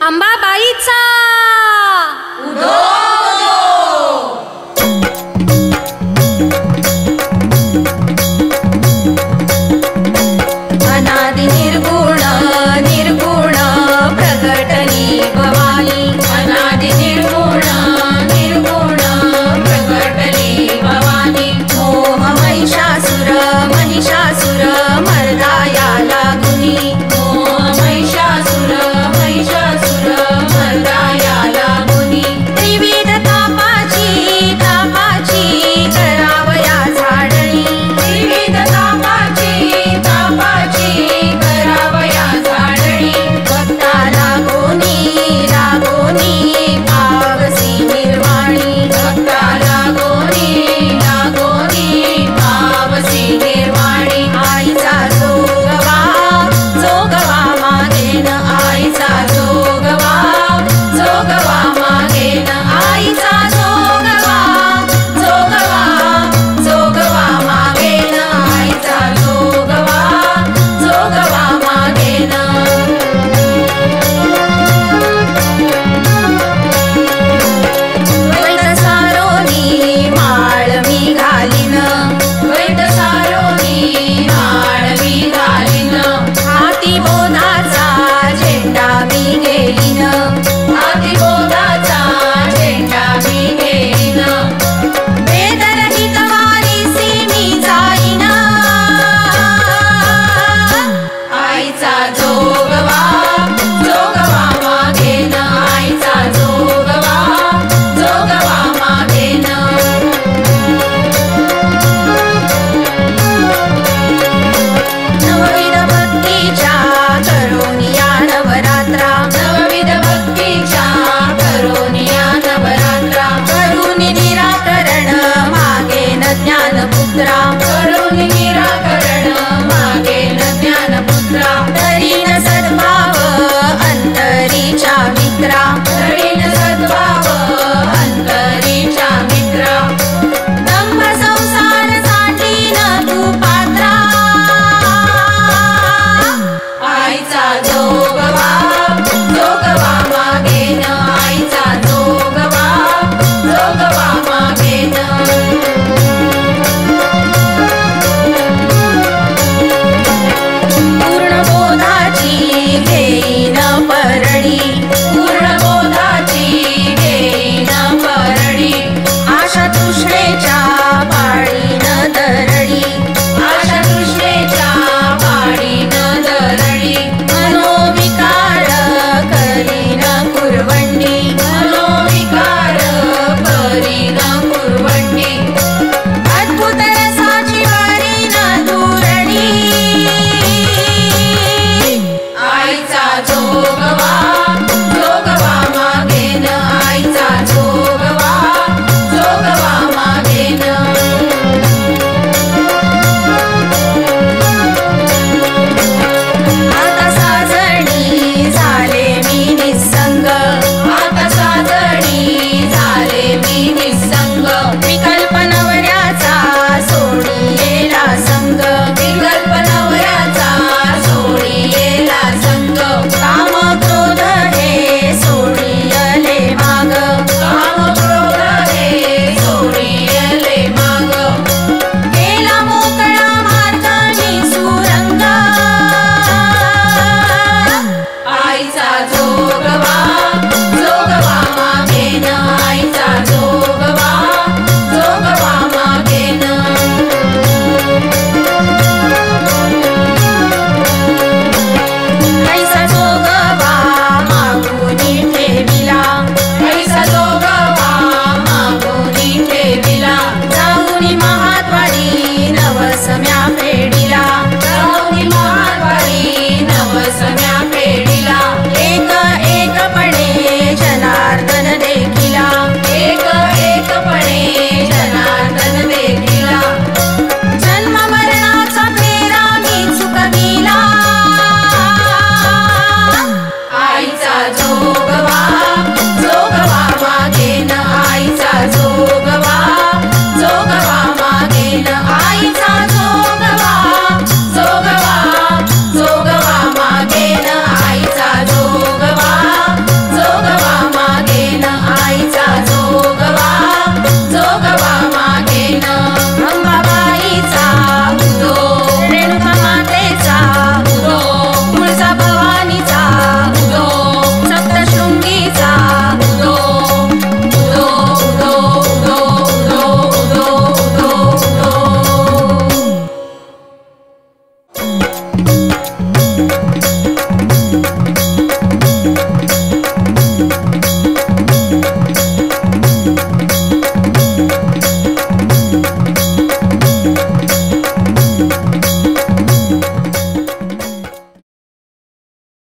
अंबाबाईचा उदो अनादि निर्गुण निर्गुण प्रकटली भवानी अनादि निर्गुण निर्गुण प्रकटली भवानी मोह महिषासुर महिषासुर मर्दाया लागुनी मोह महिषासुर महिषासुर मर्दाया लागुनी त्रिविध तापाची तापाची करावया झाडणी त्रिविध तापाची तापाची करावया झाडणी भक्ता लागोनी लागोनी पावसी निर्वाणी भक्ता लागोनी लागोनी पावसी निर्वाणी आईचा जोगवा जोगवा मागेन आईचा जोगवा जोगवा मागेन आईचा जोगवा जोगवा जोगवा मागेन आईचा जोगवा जोगवा मागेन वैद सारोनी माळ मी घालीन वैद सारोनी माळ मी घालीन हाती बोधाचा झेंडा मी घेईन हाती बोधाचा झेंडा मी घेईन वेदरहित वारीसी मी जाईन आईचा जो